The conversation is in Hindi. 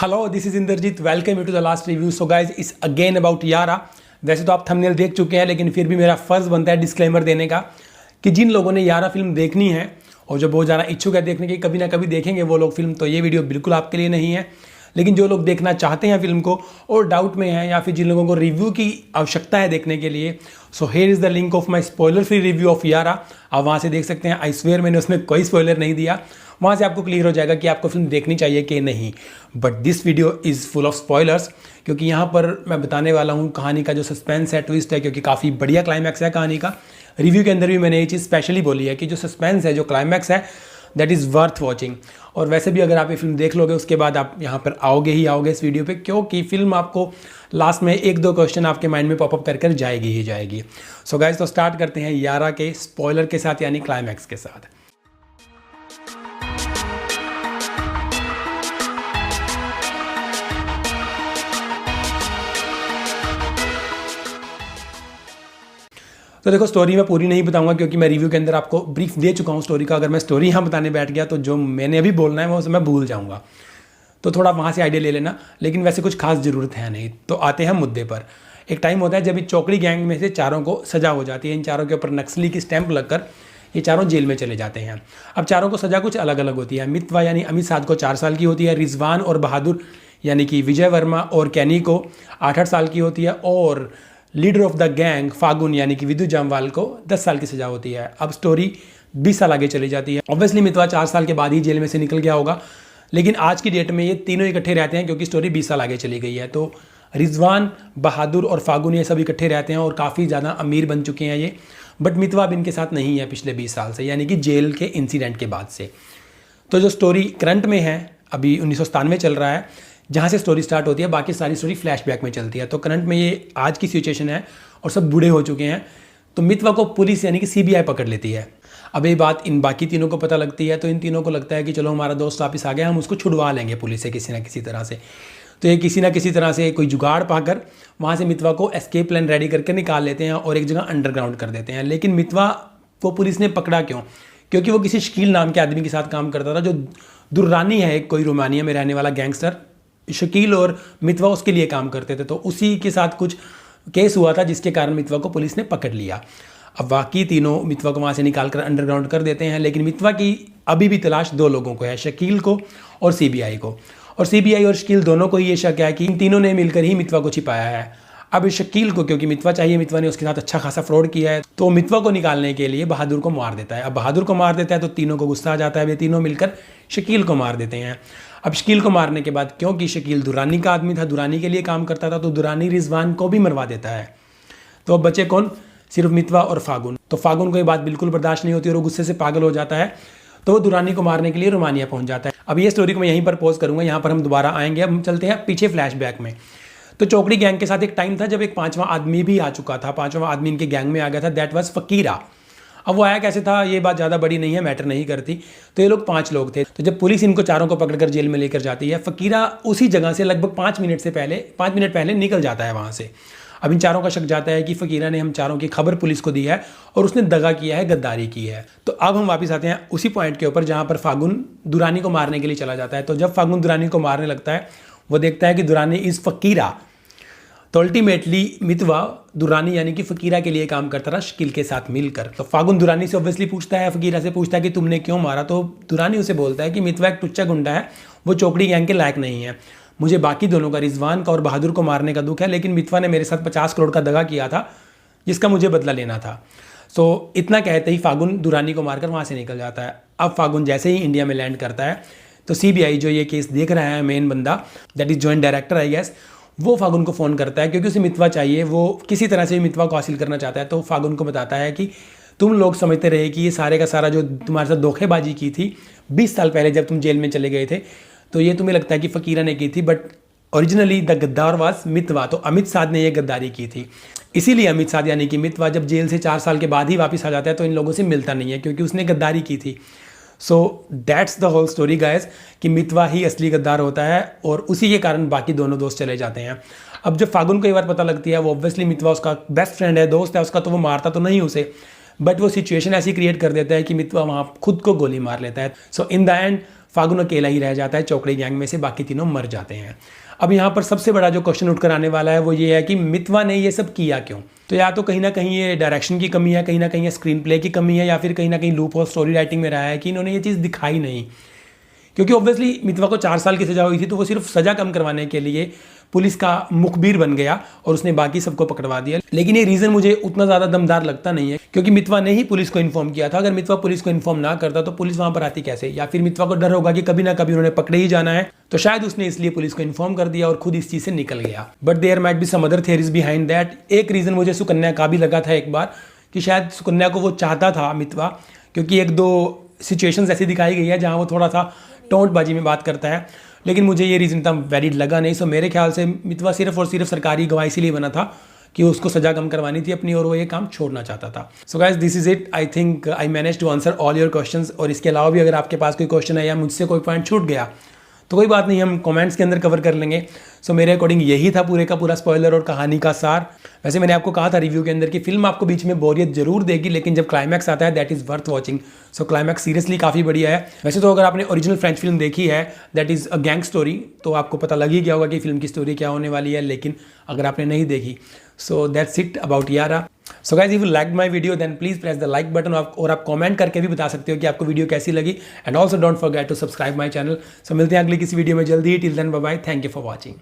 Hello this is Indrajit, welcome you to the last review. So guys it's again about Yaara. वैसे तो आप थंबनेल देख चुके हैं, लेकिन फिर भी मेरा फर्ज बनता है डिस्क्लेमर देने का कि जिन लोगों ने यारा फिल्म देखनी है और जो बहुत ज़्यादा इच्छुक है देखने की, कभी ना कभी देखेंगे वो लोग फिल्म, तो ये वीडियो बिल्कुल आपके लिए नहीं है। लेकिन जो लोग देखना चाहते हैं फिल्म को और डाउट में हैं, या फिर जिन लोगों को रिव्यू की आवश्यकता है देखने के लिए, so here is the link of my spoiler free review of यारा। आप वहाँ से देख सकते हैं। आई स्वेयर मैंने उसमें कोई स्पॉइलर नहीं दिया। वहाँ से आपको क्लियर हो जाएगा कि आपको फिल्म देखनी चाहिए कि नहीं। But this video is full of spoilers, क्योंकि यहाँ पर मैं बताने वाला हूँ कहानी का जो सस्पेंस है, ट्विस्ट है, क्योंकि काफ़ी बढ़िया क्लाइमैक्स है कहानी का। रिव्यू के अंदर भी मैंने ये चीज़ स्पेशली बोली है कि जो सस्पेंस है, जो क्लाइमैक्स है, दैट इज़ वर्थ वॉचिंग। और वैसे भी अगर आप ये फिल्म देख लोगे उसके बाद आप यहाँ पर आओगे ही आओगे इस वीडियो पे, क्योंकि फिल्म आपको लास्ट में एक दो क्वेश्चन आपके माइंड में पॉपअप कर कर जाएगी ही जाएगी। सो गाइज, तो स्टार्ट करते हैं यारा के स्पॉइलर के साथ, यानी क्लाइमैक्स के साथ। तो देखो, स्टोरी मैं पूरी नहीं बताऊंगा क्योंकि मैं रिव्यू के अंदर आपको ब्रीफ दे चुका हूं स्टोरी का। अगर मैं स्टोरी यहाँ बताने बैठ गया तो जो मैंने अभी बोलना है वो मैं भूल जाऊंगा, तो थोड़ा वहाँ से आइडिया ले लेना। लेकिन वैसे कुछ खास ज़रूरत है नहीं। तो आते हैं मुद्दे पर। एक टाइम होता है जब इस चौकड़ी गैंग में से चारों को सजा हो जाती है। इन चारों के ऊपर नक्सली की स्टैंप लगकर ये चारों जेल में चले जाते हैं। अब चारों को सजा कुछ अलग अलग होती है। मितवा यानी अमित साध को 4 साल की होती है। रिजवान और बहादुर यानी कि विजय वर्मा और कैनी को 8-8 साल की होती है। और लीडर ऑफ द गैंग फागुन यानी कि विदु जामवाल को 10 साल की सजा होती है। अब स्टोरी 20 साल आगे चली जाती है। ऑब्वियसली मितवा 4 साल के बाद ही जेल में से निकल गया होगा, लेकिन आज की डेट में ये तीनों इकट्ठे रहते हैं क्योंकि स्टोरी 20 साल आगे चली गई है। तो रिजवान, बहादुर और फागुन ये सब इकट्ठे रहते हैं और काफ़ी ज़्यादा अमीर बन चुके हैं ये। बट मितवा अब इनके साथ नहीं है पिछले 20 साल से, यानी कि जेल के इंसिडेंट के बाद से। तो जो स्टोरी करंट में है, अभी 1997 चल रहा है जहाँ से स्टोरी स्टार्ट होती है, बाकी सारी स्टोरी फ्लैशबैक में चलती है। तो करंट में ये आज की सिचुएशन है और सब बूढ़े हो चुके हैं। तो मितवा को पुलिस यानी कि सीबीआई पकड़ लेती है। अब ये बात इन बाकी तीनों को पता लगती है, तो इन तीनों को लगता है कि चलो हमारा दोस्त वापस आ गया, हम उसको छुड़वा लेंगे पुलिस से किसी ना किसी तरह से। तो ये किसी ना किसी तरह से कोई जुगाड़ पाकर वहाँ से मितवा को एस्केप प्लान रेडी करके निकाल लेते हैं और एक जगह अंडरग्राउंड कर देते हैं। लेकिन मितवा को पुलिस ने पकड़ा क्यों? क्योंकि वो किसी शकील नाम के आदमी के साथ काम करता था, जो दुर्रानी है, कोई रोमानिया में रहने वाला गैंगस्टर। शकील और मितवा उसके लिए काम करते थे, तो उसी के साथ कुछ केस हुआ था जिसके कारण मितवा को पुलिस ने पकड़ लिया। अब बाकी तीनों मितवा को वहाँ से निकाल कर अंडरग्राउंड कर देते हैं। लेकिन मितवा की अभी भी तलाश 2 लोगों को है, शकील को और सीबीआई को। और सीबीआई और शकील दोनों को ये शक है कि इन तीनों ने मिलकर ही मितवा को छिपाया है। अब शकील को क्योंकि मितवा चाहिए, मितवा ने उसके साथ अच्छा खासा फ्रॉड किया है, तो मितवा को निकालने के लिए बहादुर को मार देता है। अब बहादुर को मार देता है तो तीनों को गुस्सा आ जाता है, वे तीनों मिलकर शकील को मार देते हैं। अब शकील को मारने के बाद, क्योंकि शकील दुरानी का आदमी था, दुरानी के लिए काम करता था, तो दुरानी रिजवान को भी मरवा देता है। तो अब बचे कौन? सिर्फ मितवा और फागुन। तो फागुन को ये बात बिल्कुल बर्दाश्त नहीं होती और वो गुस्से से पागल हो जाता है, तो वो दुरानी को मारने के लिए रोमानिया पहुंच जाता है। अब ये स्टोरी को मैं यहीं पर पॉज करूंगा, यहाँ पर हम दोबारा आएंगे। अब हम चलते हैं पीछे फ्लैशबैक में। तो चौकड़ी गैंग के साथ एक टाइम था जब एक 5वां आदमी भी आ चुका था। 5वां आदमी इनके गैंग में आ गया था, दैट वाज फकीरा। अब वो आया कैसे था ये बात ज़्यादा बड़ी नहीं है, मैटर नहीं करती। तो ये लोग 5 लोग थे। तो जब पुलिस इनको चारों को पकड़कर जेल में लेकर जाती है, फकीरा उसी जगह से लगभग 5 मिनट पहले निकल जाता है वहाँ से। अब इन चारों का शक जाता है कि फकीरा ने हम चारों की खबर पुलिस को दी है और उसने दगा किया है, गद्दारी की है। तो अब हम वापस आते हैं उसी पॉइंट के ऊपर जहाँ पर फागुन दुरानी को मारने के लिए चला जाता है। तो जब फागुन दुरानी को मारने लगता है, वो देखता है कि दुरानी इज़ फकीरा। तो अल्टीमेटली मितवा दुरानी यानी कि फकीरा के लिए काम करता था शकील के साथ मिलकर। तो फागुन दुरानी से ऑब्वियसली पूछता है, फकीरा से पूछता है कि तुमने क्यों मारा। तो दुरानी उसे बोलता है कि मितवा एक टुच्चा गुंडा है, वो चौकड़ी गैंग के लायक नहीं है। मुझे बाकी दोनों का, रिजवान का और बहादुर को मारने का दुख है, लेकिन मितवा ने मेरे साथ 50 करोड़ का दगा किया था जिसका मुझे बदला लेना था। सो इतना कहते ही फागुन दुरानी को मारकर वहाँ से निकल जाता है। अब फागुन जैसे ही इंडिया में लैंड करता है, तो सीबीआई जो ये केस देख रहा है, मेन बंदा, that is joint director I guess, वो फागुन को फ़ोन करता है क्योंकि उसे मितवा चाहिए। वो किसी तरह से मितवा को हासिल करना चाहता है। तो फागुन को बताता है कि तुम लोग समझते रहे कि ये सारे का सारा जो तुम्हारे साथ धोखेबाजी की थी 20 साल पहले जब तुम जेल में चले गए थे, तो ये तुम्हें लगता है कि फकीरा ने की थी, बट ओरिजिनली द गद्दार वाज मितवा। तो अमित साध ने ये गद्दारी की थी। इसीलिए अमित साध यानी कि मितवा जब जेल से 4 साल के बाद ही वापस आ जाता है तो इन लोगों से मिलता नहीं है, क्योंकि उसने गद्दारी की थी। So that's the whole story guys, कि मितवा ही असली गद्दार होता है और उसी के कारण बाकी दोनों दोस्त चले जाते हैं। अब जब फागुन को ये बात पता लगती है, वो ऑब्वियसली मितवा उसका बेस्ट फ्रेंड है, दोस्त है उसका, तो वो मारता तो नहीं उसे, बट वो सिचुएशन ऐसी क्रिएट कर देता है कि मितवा वहाँ खुद को गोली मार लेता है। सो इन द एंड फागुन अकेला ही रह जाता है चौकड़ी गैंग में से, बाकी तीनों मर जाते हैं। अब यहाँ पर सबसे बड़ा जो क्वेश्चन उठकर आने वाला है वो ये है कि मितवा ने ये सब किया क्यों। तो या तो कहीं ना कहीं ये डायरेक्शन की कमी है, कहीं ना कहीं ये स्क्रीन प्ले की कमी है, या फिर कहीं ना कहीं लूप होल स्टोरी राइटिंग में रहा है कि इन्होंने ये चीज़ दिखाई नहीं। क्योंकि ऑब्वियसली मितवा को 4 साल की सजा हुई थी, तो वो सिर्फ सजा कम करवाने के लिए पुलिस का मुखबिर बन गया और उसने बाकी सबको पकड़वा दिया। लेकिन ये रीज़न मुझे उतना ज़्यादा दमदार लगता नहीं है, क्योंकि मितवा ने ही पुलिस को इन्फॉर्म किया था। अगर मितवा पुलिस को इन्फॉर्म ना करता तो पुलिस वहाँ पर आती कैसे, या फिर मितवा को डर होगा कि कभी ना कभी उन्होंने पकड़े ही जाना है, तो शायद उसने इसलिए पुलिस को इन्फॉर्म कर दिया और खुद इस चीज़ से निकल गया। But there might be some other theories behind that. एक रीज़न मुझे सुकन्या का भी लगा था एक बार, कि शायद सुकन्या को वो चाहता था मितवा, क्योंकि 1-2 सिचुएशंस ऐसी दिखाई गई है जहाँ वो थोड़ा सा टोंटबाजी में बात करता है, लेकिन मुझे ये रीज़न इतना वैलिड लगा नहीं। सो मेरे ख्याल से मितवा सिर्फ और सिर्फ सरकारी गवाह इसीलिए बना था कि उसको सजा कम करवानी थी अपनी, और वो ये काम छोड़ना चाहता था। So guys, this is it. I think I manage to answer all your questions. और इसके अलावा भी अगर आपके पास कोई क्वेश्चन है या मुझसे कोई पॉइंट छूट गया तो कोई बात नहीं, हम कमेंट्स के अंदर कवर कर लेंगे। सो मेरे अकॉर्डिंग यही था पूरे का पूरा स्पॉइलर और कहानी का सार। वैसे मैंने आपको कहा था रिव्यू के अंदर कि फिल्म आपको बीच में बोरियत जरूर देगी, लेकिन जब क्लाइमैक्स आता है that is worth watching. So climax seriously काफ़ी बढ़िया है। वैसे तो अगर आपने ओरिजिनल फ्रेंच फिल्म देखी है that is a gang story, तो आपको पता लग ही गया होगा कि फिल्म की स्टोरी क्या होने वाली है। लेकिन अगर आपने नहीं देखी, सो दैट्स इट अबाउट यारा। So guys, if you like my video then please press the like button, और आप कमेंट करके भी बता सकते हो कि आपको वीडियो कैसी लगी। And also don't forget to subscribe my channel. सो मिलते हैं अगली किसी वीडियो में जल्दी ही। Till then bye bye, thank you for watching.